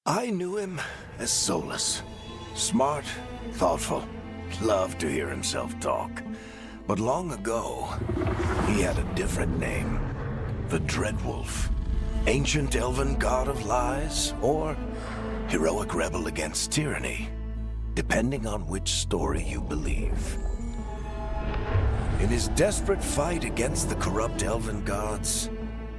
I knew him as Solus. Smart, thoughtful, loved to hear himself talk. But long ago, he had a different name. The Dreadwolf. Ancient elven god of lies, or heroic rebel against tyranny, depending on which story you believe. In his desperate fight against the corrupt elven gods,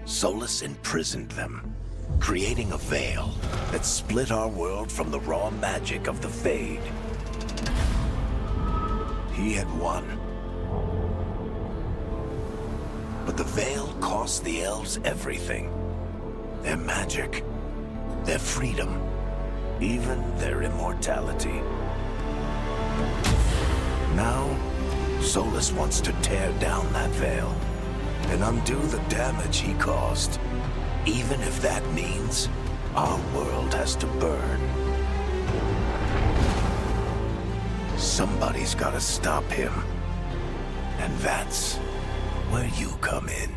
Solus imprisoned them, creating a veil that split our world from the raw magic of the Fade. He had won. But the veil cost the elves everything. Their magic, their freedom, even their immortality. Now, Solus wants to tear down that veil and undo the damage he caused, even if that means our world has to burn. Somebody's gotta stop him, and that's where you come in.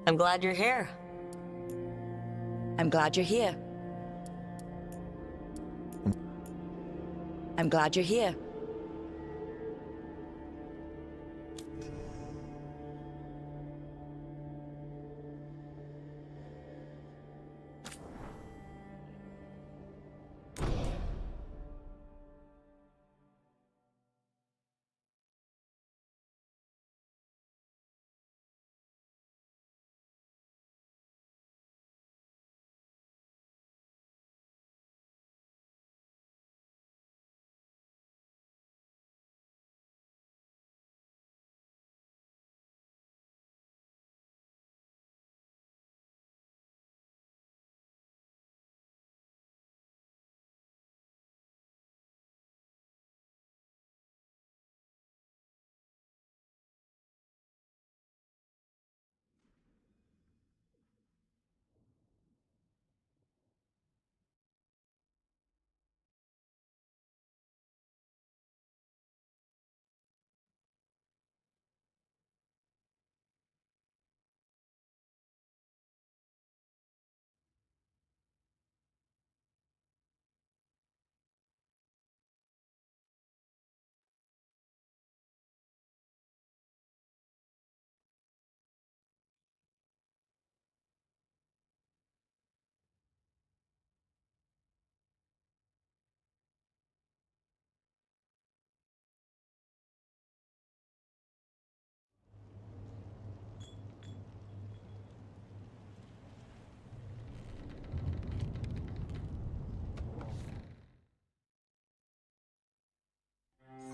I'm glad you're here. I'm glad you're here. I'm glad you're here.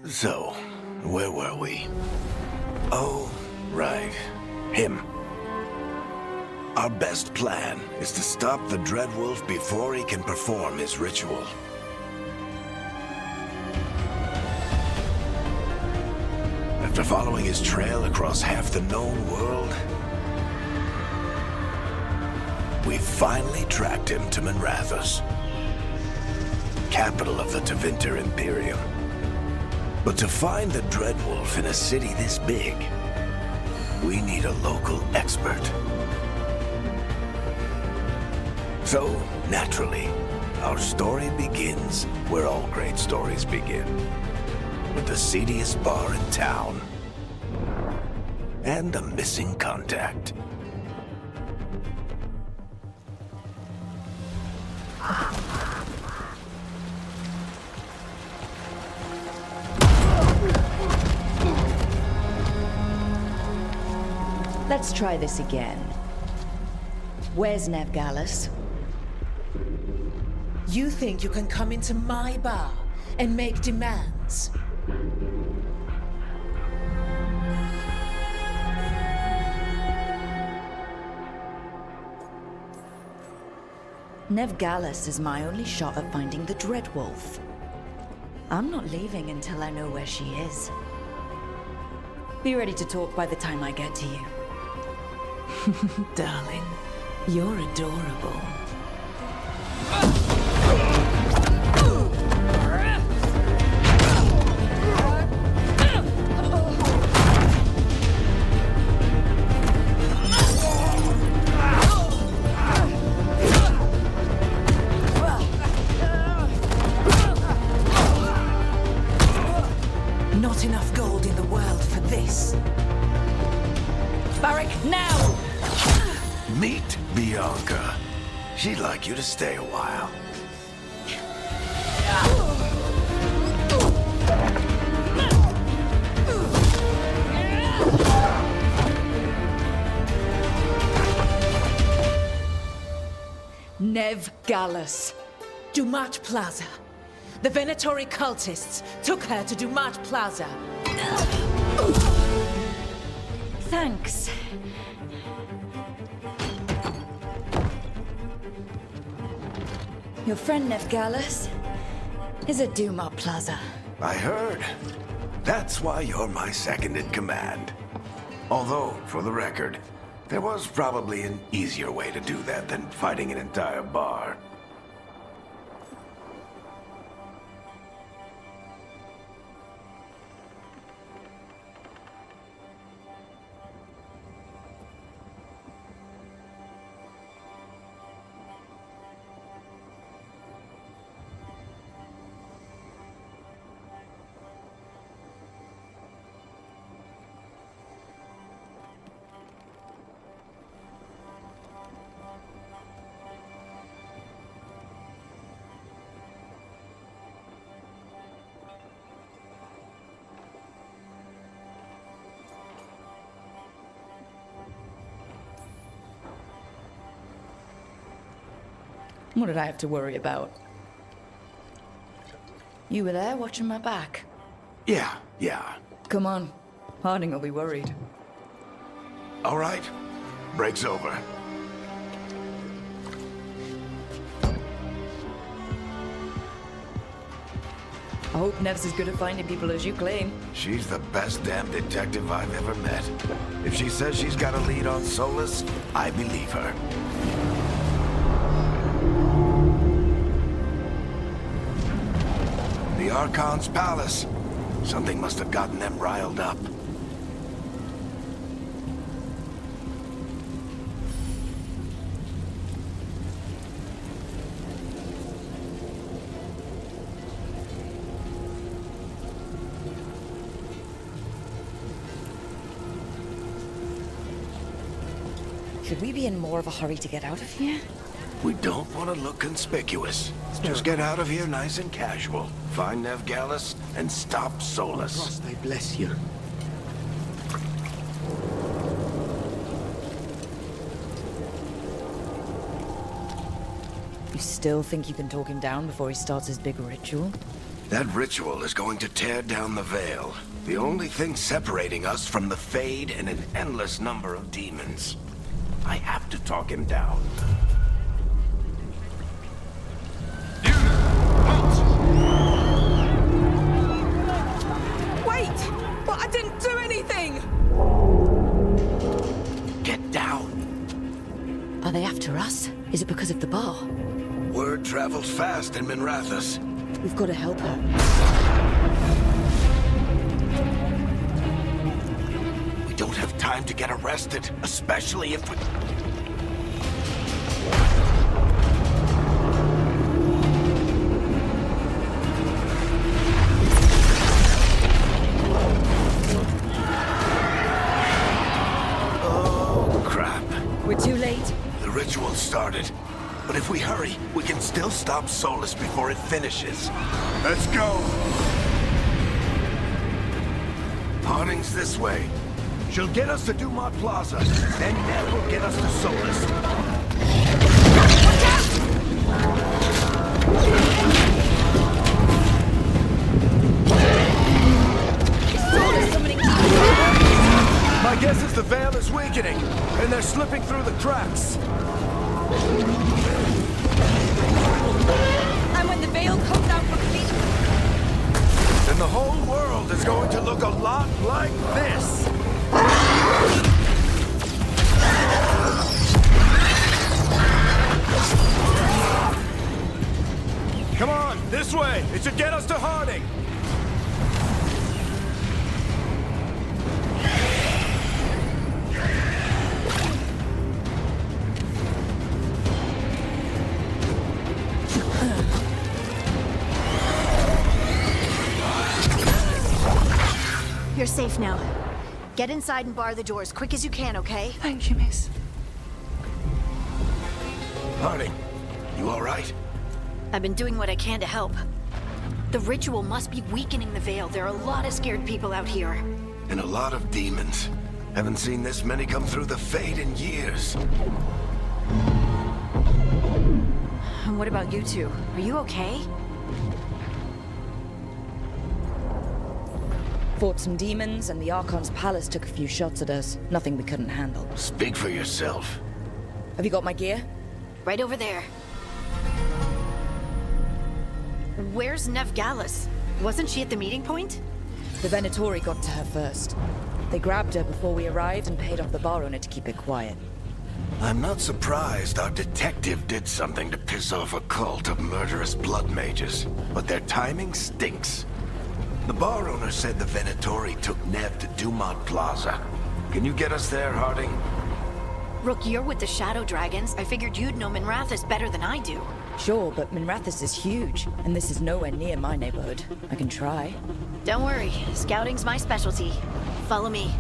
So, where were we? Oh, right. Him. Our best plan is to stop the Dreadwolf before he can perform his ritual. After following his trail across half the known world, we finally tracked him to Minrathous, capital of the Tevinter Imperium. But to find the Dreadwolf in a city this big, we need a local expert. So, naturally, our story begins where all great stories begin. With the seediest bar in town. And a missing contact. Let's try this again. Where's Nevgalis? You think you can come into my bar and make demands? Nevgalis is my only shot at finding the Dreadwolf. I'm not leaving until I know where she is. Be ready to talk by the time I get to you. Darling, you're adorable. Not enough gold in the world for this. Barrack, now! Meet Bianca. She'd like you to stay a while. Nevgalis. Dumat Plaza. The Venatori cultists took her to Dumat Plaza. Thanks. Your friend Nevgalis is at Dumat Plaza. I heard. That's why you're my second in command. Although, for the record, there was probably an easier way to do that than fighting an entire bar. What did I have to worry about? You were there watching my back. Yeah. Come on. Harding will be worried. All right. Break's over. I hope Nev's as good at finding people as you claim. She's the best damn detective I've ever met. If she says she's got a lead on Solus, I believe her. The Archon's palace. Something must have gotten them riled up. Should we be in more of a hurry to get out of here? We don't want to look conspicuous. Just get out of here nice and casual. Find Nev Gallus and stop Solus. Cross thy bless you. You still think you can talk him down before he starts his big ritual? That ritual is going to tear down the Veil. The only thing separating us from the Fade and an endless number of demons. I have to talk him down. Wait! But I didn't do anything! Get down. Are they after us? Is it because of the bar? Word travels fast in Minrathous. We've got to help her. We don't have time to get arrested, especially if we... Oh, crap. We're too late. The ritual started. But if we hurry, we can still stop Solus before it finishes. Let's go! Harding's this way. She'll get us to Dumont Plaza, then Nev will get us to Solus. Solus summoning My guess is the Veil is weakening, and they're slipping through the cracks. And when the veil comes out completely... Then the whole world is going to look a lot like this. Come on, this way. It should get us to Harding. You're safe now. Get inside and bar the doors quick as you can, okay? Thank you, miss. Harding, you all right? I've been doing what I can to help. The ritual must be weakening the Veil. There are a lot of scared people out here. And a lot of demons. Haven't seen this many come through the Fade in years. And what about you two? Are you okay? Fought some demons, and the Archon's palace took a few shots at us. Nothing we couldn't handle. Speak for yourself. Have you got my gear? Right over there. Where's Nev Gallus? Wasn't she at the meeting point? The Venatori got to her first. They grabbed her before we arrived and paid off the bar owner to keep it quiet. I'm not surprised our detective did something to piss off a cult of murderous blood mages, but their timing stinks. The bar owner said the Venatori took Nev to Dumont Plaza. Can you get us there, Harding? Rook, you're with the Shadow Dragons. I figured you'd know Minrathous better than I do. Sure, but Minrathous is huge, and this is nowhere near my neighborhood. I can try. Don't worry, scouting's my specialty. Follow me.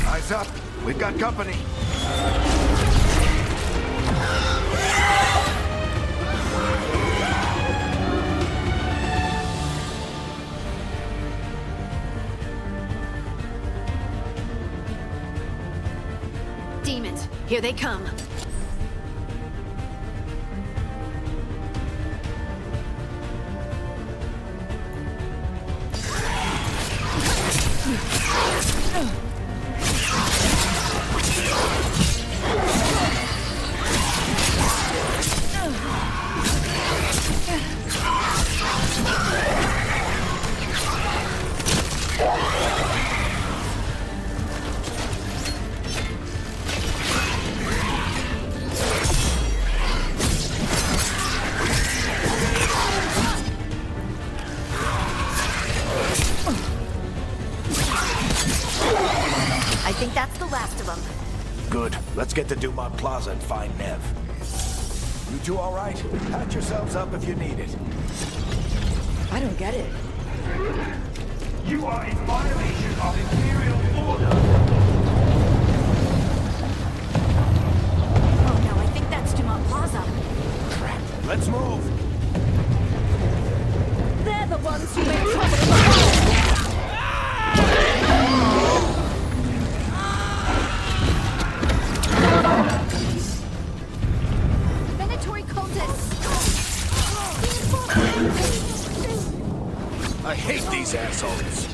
Eyes up. We've got company. Demons, here they come. last of them. Good. Let's get to Dumont Plaza and find Nev. You two all right? Patch yourselves up if you need it. I don't get it. You are in violation of Imperial order. Oh no, I think that's Dumont Plaza. Crap. Let's move. They're the ones who made trouble in the Venatori cultists! I hate these assholes.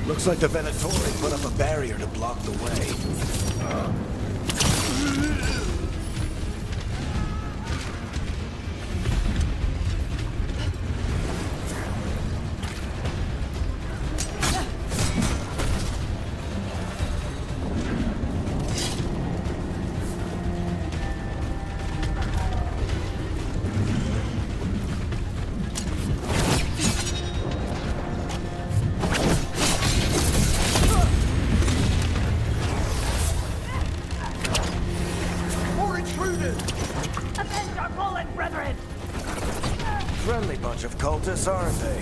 Looks like the Venatori put up a barrier to block the way. Friendly bunch of cultists, aren't they?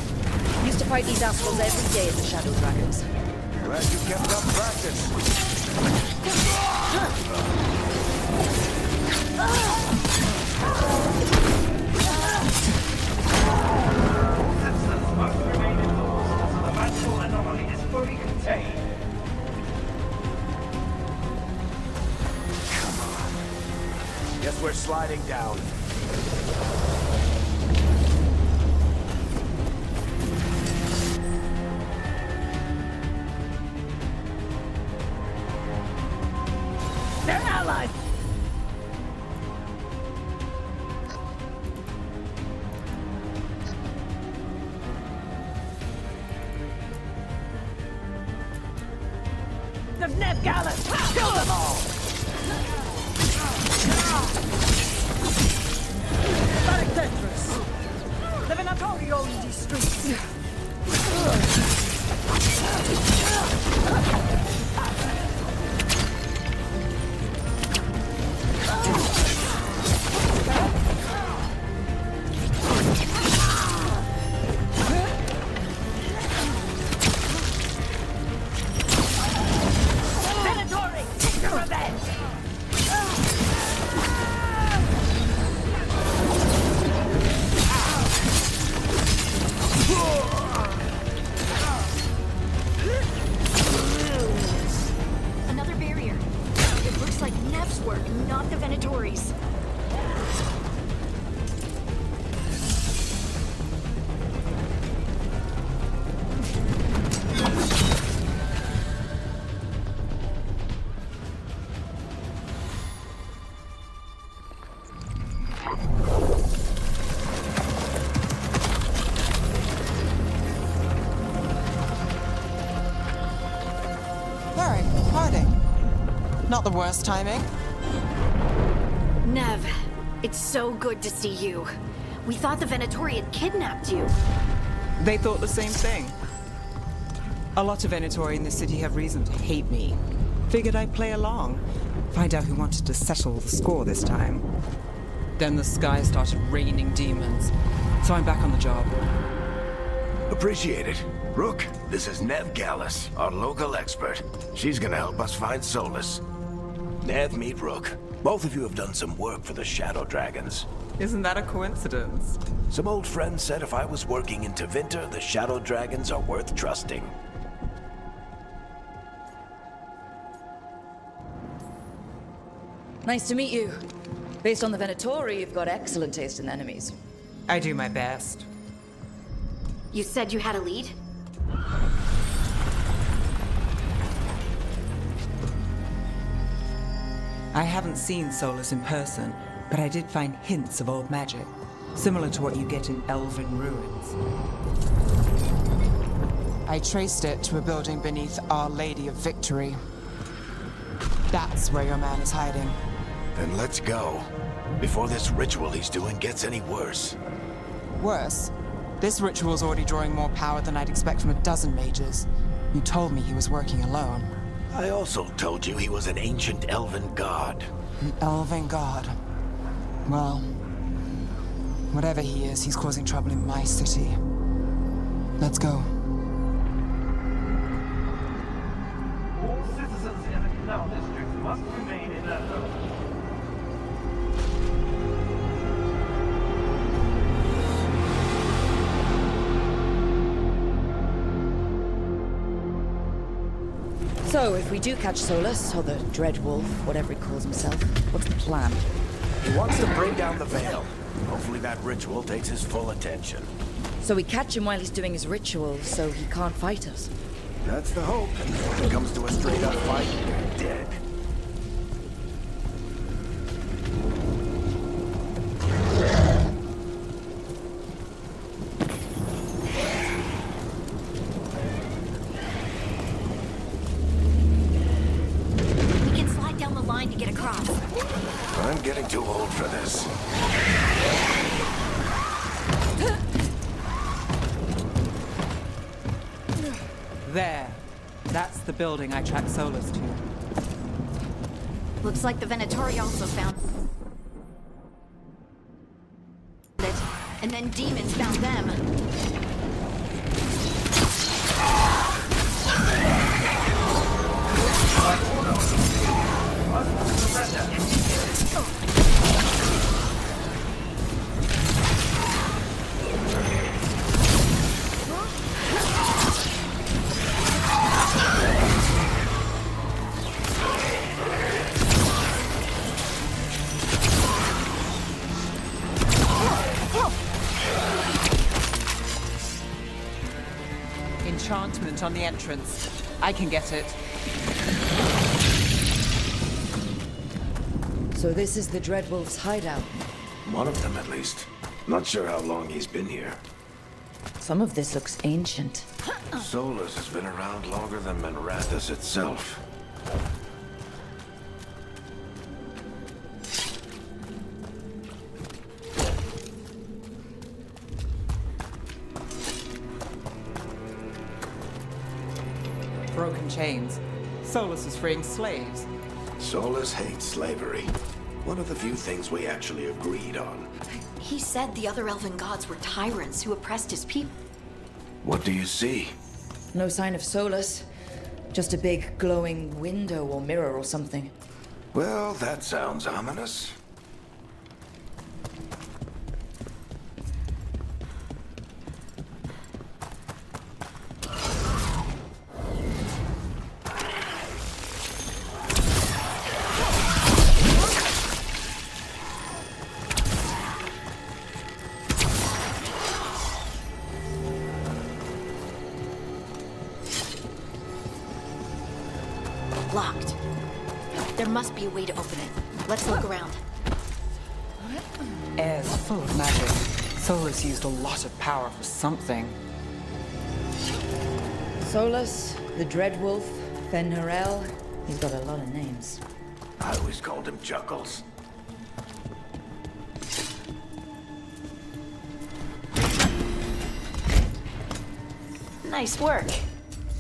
Used to fight these assholes every day as the Shadow Dragons. Glad you kept up practice. Citizens must remain indoors until the magical anomaly is fully contained. Guess we're sliding down. They're allies! The Nev Gallus! Kill them all! Tetris! The Venatori own these streets! Venatori! Take your revenge! Another barrier. It looks like Nev's work, not the Venatori's. Very party. Not the worst timing. Nev, it's so good to see you. We thought the Venatori had kidnapped you. They thought the same thing. A lot of Venatori in the city have reason to hate me. Figured I'd play along. Find out who wanted to settle the score this time. Then the sky started raining demons. So I'm back on the job. Appreciate it. Rook, this is Nev Gallus, our local expert. She's gonna help us find Solus. Nev, meet Rook. Both of you have done some work for the Shadow Dragons. Isn't that a coincidence? Some old friends said if I was working in Tevinter, the Shadow Dragons are worth trusting. Nice to meet you. Based on the Venatori, you've got excellent taste in enemies. I do my best. You said you had a lead? I haven't seen Solus in person, but I did find hints of old magic, similar to what you get in elven ruins. I traced it to a building beneath Our Lady of Victory. That's where your man is hiding. Then let's go. Before this ritual he's doing gets any worse. Worse, this ritual's already drawing more power than I'd expect from a dozen mages. You told me he was working alone. I also told you he was an ancient elven god. An elven god. Well, whatever he is, he's causing trouble in my city. Let's go. All citizens in the canal district must remain in their homes. So, if we do catch Solus, or the Dreadwolf, whatever he calls himself, what's the plan? He wants to bring down the Veil. Hopefully that ritual takes his full attention. So we catch him while he's doing his ritual, so he can't fight us. That's the hope. And if it comes to a straight-up fight, we're dead. We can slide down the line to get across. I'm getting too old for this. There. That's the building I tracked Solus to. Looks like the Venatori also found it. And then demons found them. Enchantment on the entrance. I can get it. So this is the Dreadwolf's hideout. One of them, at least. Not sure how long he's been here. Some of this looks ancient. Solus has been around longer than Manrathus itself. Broken chains. Solus is freeing slaves. Solus hates slavery. One of the few things we actually agreed on. He said the other elven gods were tyrants who oppressed his people. What do you see? No sign of Solus. Just a big glowing window or mirror or something. Well, that sounds ominous. Locked. There must be a way to open it. Let's look around. Air's full of magic. Solus used a lot of power for something. Solus, the Dreadwolf, Fen'Harel. He's got a lot of names. I always called him Chuckles. Nice work.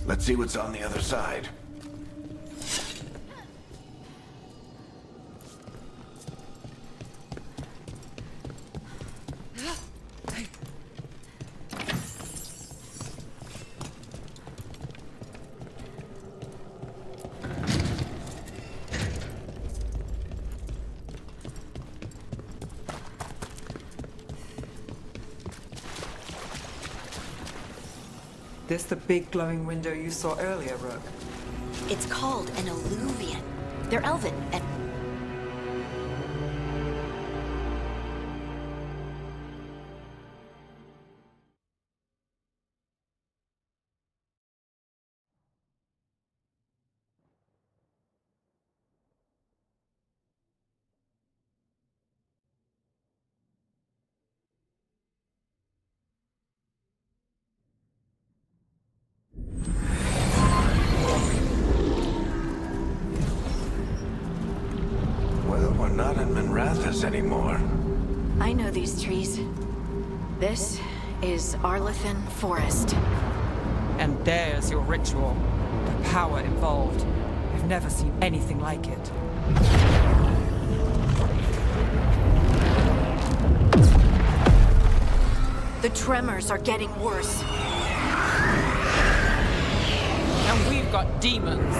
Let's see what's on the other side. This the big glowing window you saw earlier, Rook? It's called an alluvian. They're elven and us anymore. I know these trees. This is Arlethan Forest. And there's your ritual. The power involved. I've never seen anything like it. The tremors are getting worse. And we've got demons.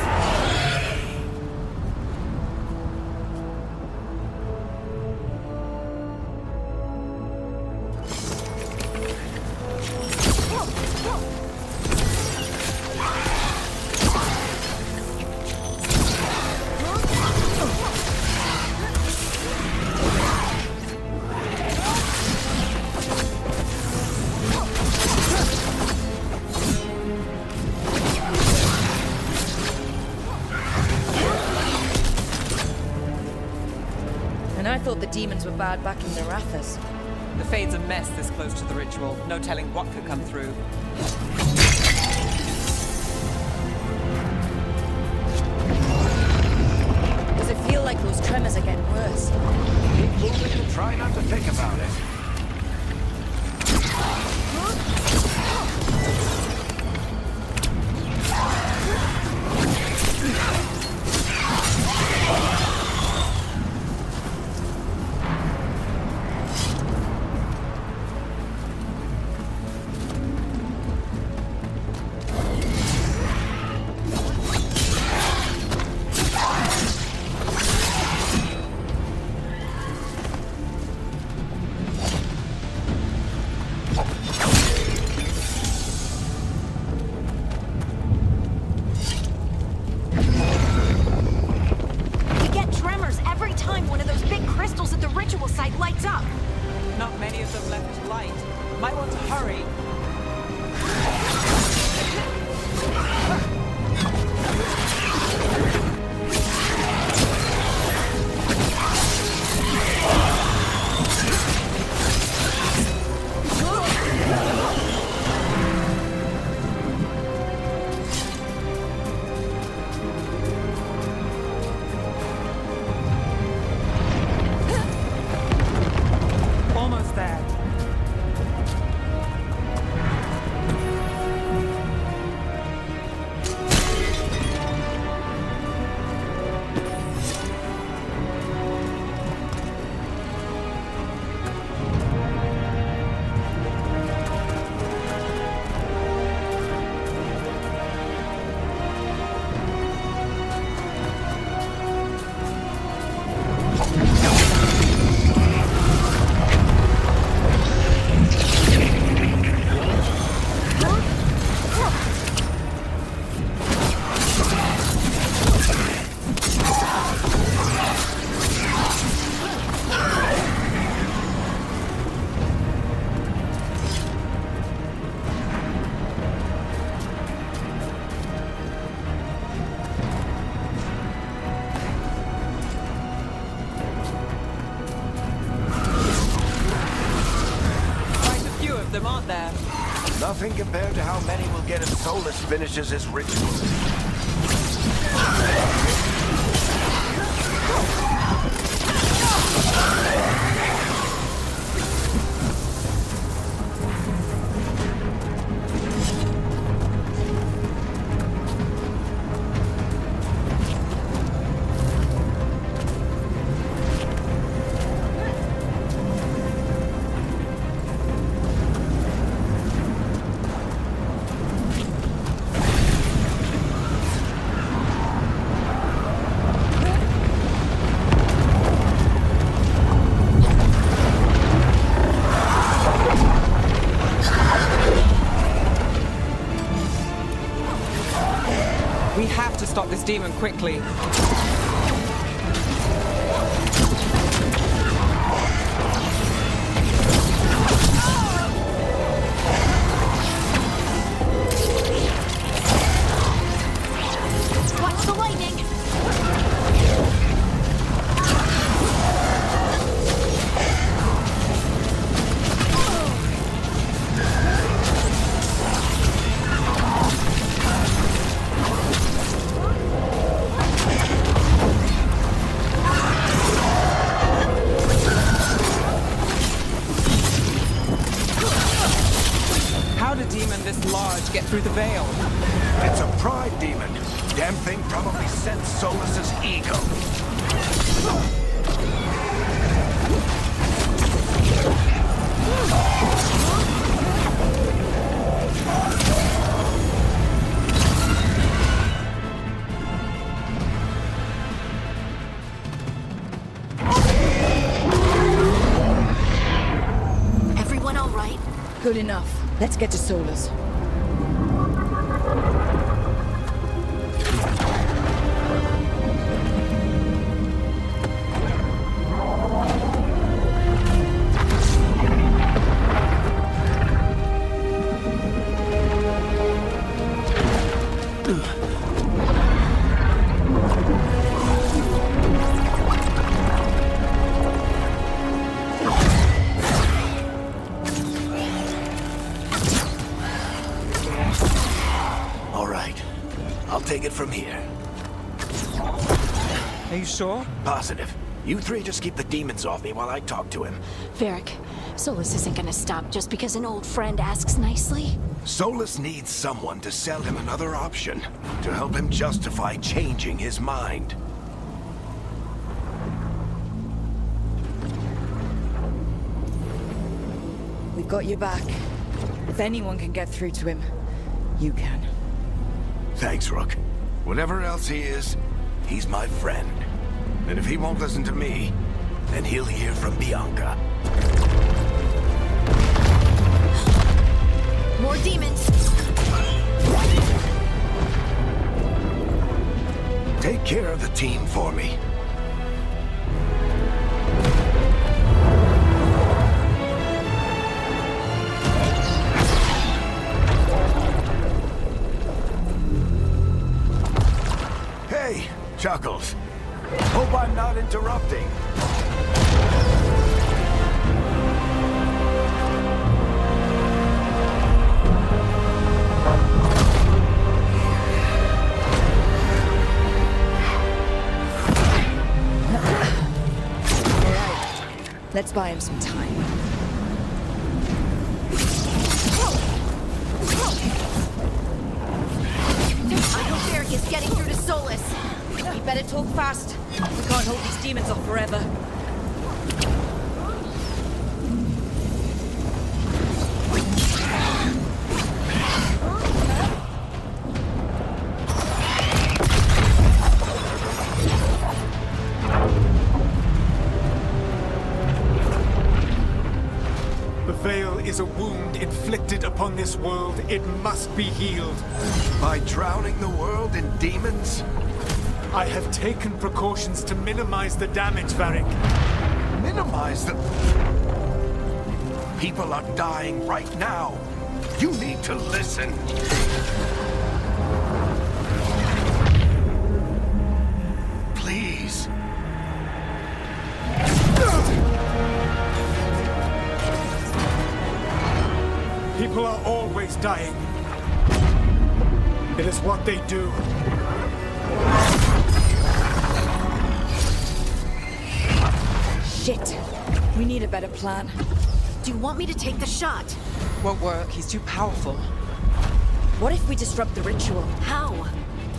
And I thought the demons were bad back in Narathas. The Fade's a mess this close to the ritual. No telling what could come through. Does it feel like those tremors are getting worse? Keep moving and try not to think about it. We get tremors every time one of those big crystals at the ritual site lights up. Not many of them left to light. Might want to hurry. Almost there. Quite a few of them, aren't there? Nothing compared to how many will get if Solus finishes his ritual. We have to stop this demon quickly. Watch the lightning! demon this large get through the veil? It's a pride demon. Damn thing probably sensed Solus's ego. Everyone all right? Good enough. Let's get to Solus. All right. I'll take it from here. Are you sure? Positive. You three just keep the demons off me while I talk to him. Varric, Solus isn't gonna stop just because an old friend asks nicely. Solus needs someone to sell him another option, to help him justify changing his mind. We've got your back. If anyone can get through to him, you can. Thanks, Rook. Whatever else he is, he's my friend. And if he won't listen to me, then he'll hear from Bianca. More demons! Take care of the team for me. Hey, Chuckles. Hope I'm not interrupting. Let's buy him some time. I hope Varric is getting through to Solus. We better talk fast. We can't hold these demons off forever. The veil is a wound inflicted upon this world. It must be healed. By drowning the world in demons? I have taken precautions to minimize the damage, Varric. Minimize the... People are dying right now. You need to listen. Please. People are always dying. It is what they do. Shit. We need a better plan. Do you want me to take the shot? Won't work. He's too powerful. What if we disrupt the ritual? How?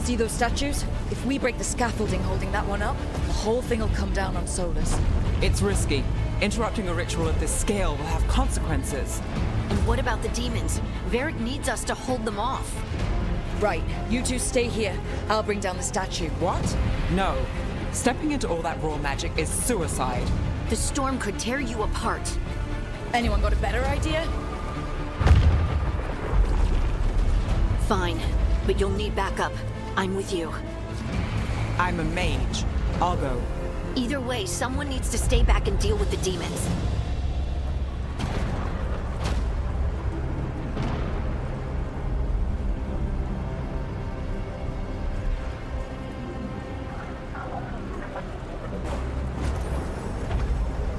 See those statues? If we break the scaffolding holding that one up, the whole thing will come down on Solus. It's risky. Interrupting a ritual of this scale will have consequences. And what about the demons? Varric needs us to hold them off. Right. You two stay here. I'll bring down the statue. What? No. Stepping into all that raw magic is suicide. The storm could tear you apart. Anyone got a better idea? Fine, but you'll need backup. I'm with you. I'm a mage. I'll go. Either way, someone needs to stay back and deal with the demons.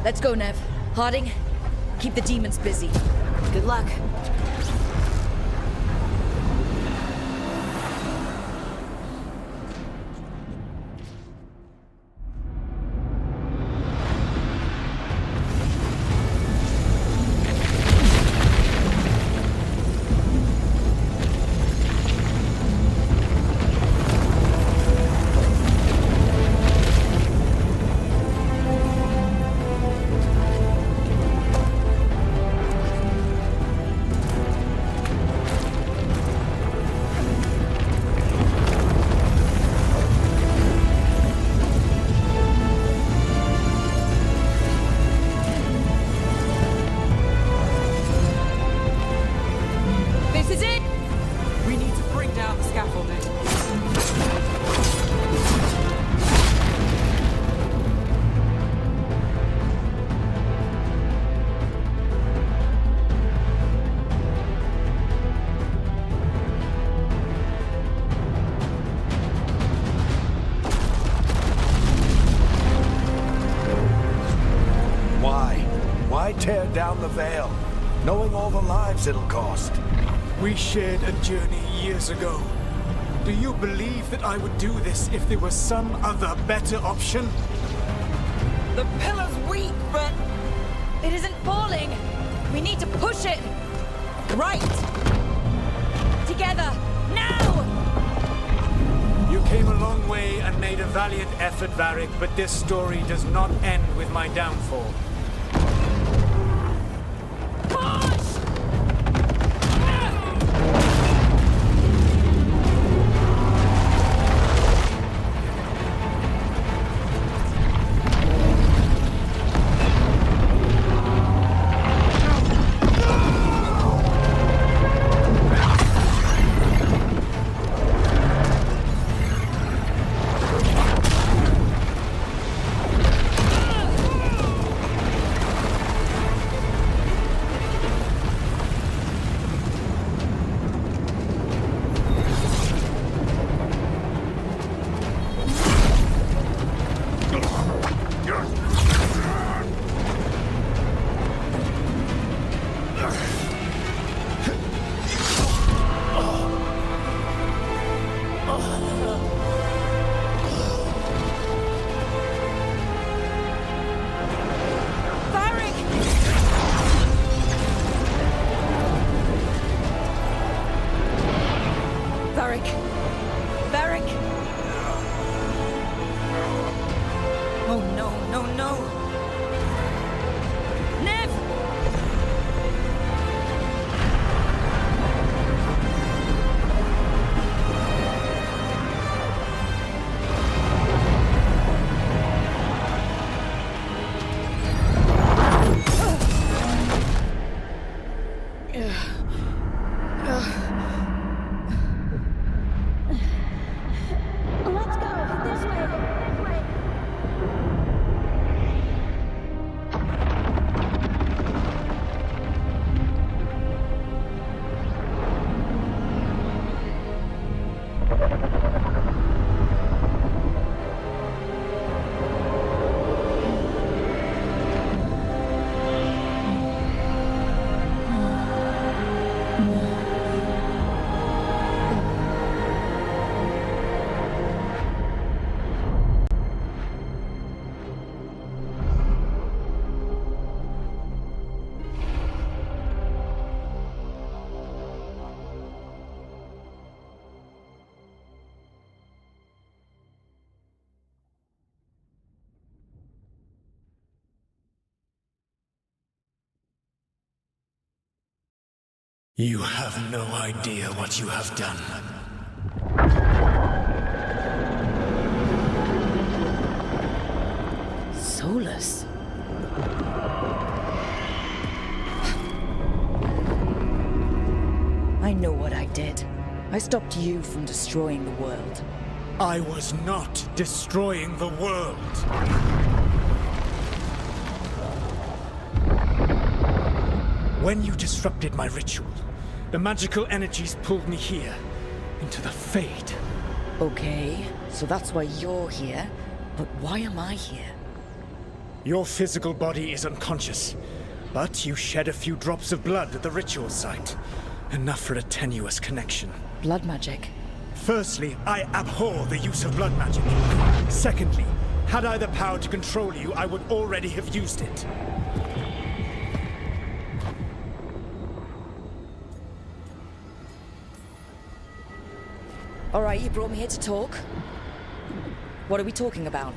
Let's go, Nev. Harding, keep the demons busy. Good luck. down the Veil, knowing all the lives it'll cost. We shared a journey years ago. Do you believe that I would do this if there was some other better option? The pillar's weak, but It isn't falling! We need to push it! right. Together! Now! You came a long way and made a valiant effort, Varric, but this story does not end with my downfall. You have no idea what you have done. Solus? I know what I did. I stopped you from destroying the world. I was not destroying the world. When you disrupted my ritual, the magical energies pulled me here, into the Fade. Okay, so that's why you're here. But why am I here? Your physical body is unconscious, but you shed a few drops of blood at the ritual site. Enough for a tenuous connection. Blood magic. Firstly, I abhor the use of blood magic. Secondly, had I the power to control you, I would already have used it. All right, you brought me here to talk. What are we talking about?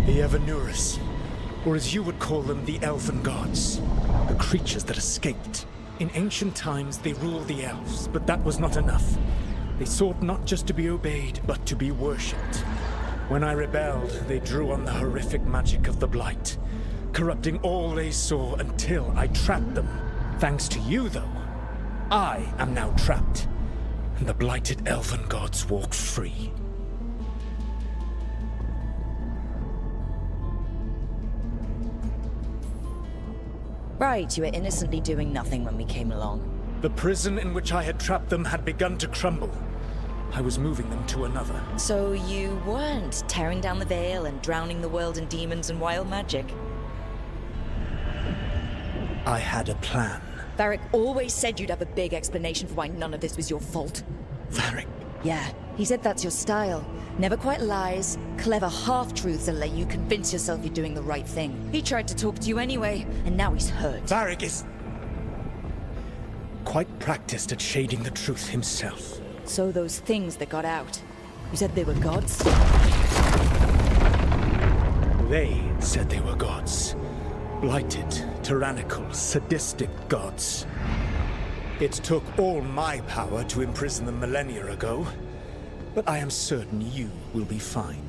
The Evanurus, or as you would call them, the Elven Gods. The creatures that escaped. In ancient times, they ruled the elves, but that was not enough. They sought not just to be obeyed, but to be worshipped. When I rebelled, they drew on the horrific magic of the Blight, corrupting all they saw until I trapped them. Thanks to you, though, I am now trapped, and the blighted Elven Gods walk free. Right, you were innocently doing nothing when we came along. The prison in which I had trapped them had begun to crumble. I was moving them to another. So you weren't tearing down the Veil and drowning the world in demons and wild magic? I had a plan. Varric always said you'd have a big explanation for why none of this was your fault. Varric. Yeah, he said that's your style. Never quite lies, clever half-truths that let you convince yourself you're doing the right thing. He tried to talk to you anyway, and now he's hurt. Varric is quite practiced at shading the truth himself. So those things that got out, you said they were gods? They said they were gods. Blighted, tyrannical, sadistic gods. It took all my power to imprison them millennia ago, but I am certain you will be fine.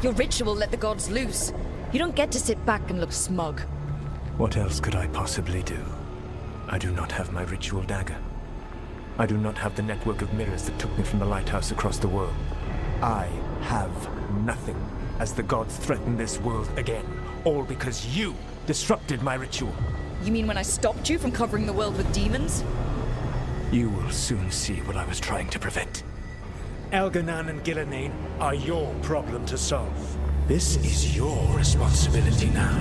Your ritual let the gods loose. You don't get to sit back and look smug. What else could I possibly do? I do not have my ritual dagger. I do not have the network of mirrors that took me from the lighthouse across the world. I have nothing as the gods threaten this world again. All because you disrupted my ritual. You mean when I stopped you from covering the world with demons? You will soon see what I was trying to prevent. Elganan and Gillenane are your problem to solve. This is your responsibility now.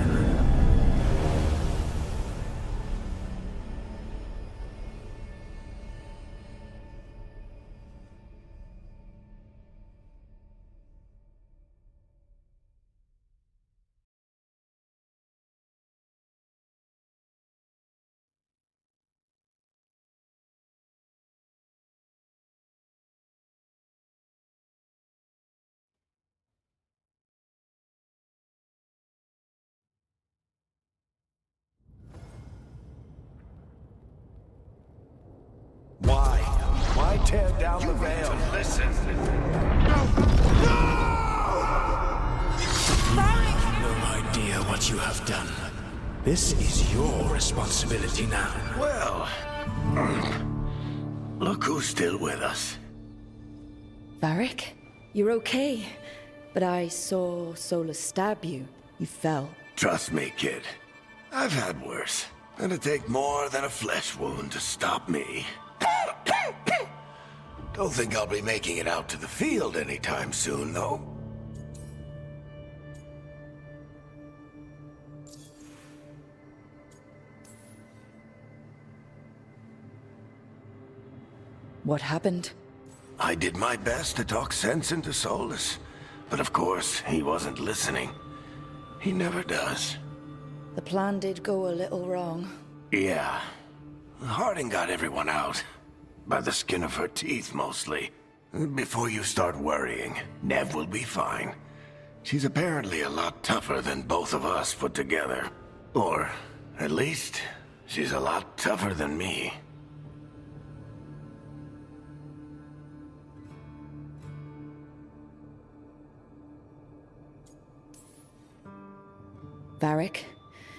Why? Why tear down the veil? Listen. No idea what you have done. This is your responsibility now. Well, look who's still with us. Varric? You're okay. But I saw Solus stab you. You fell. Trust me, kid. I've had worse. It'll take more than a flesh wound to stop me. Don't think I'll be making it out to the field anytime soon, though. What happened? I did my best to talk sense into Solus, but of course, he wasn't listening. He never does. The plan did go a little wrong. Yeah. Harding got everyone out. By the skin of her teeth, mostly. Before you start worrying, Nev will be fine. She's apparently a lot tougher than both of us put together. Or, at least, she's a lot tougher than me. Varric,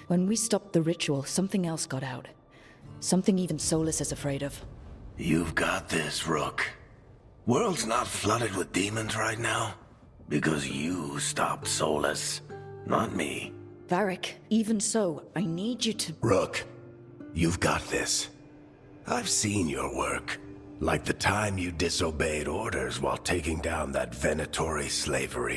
when we stopped the ritual, something else got out. Something even Solus is afraid of. You've got this, Rook. World's not flooded with demons right now. Because you stopped Solus, not me. Varric, even so, I need you to... Rook, you've got this. I've seen your work. Like the time you disobeyed orders while taking down that Venatori slavery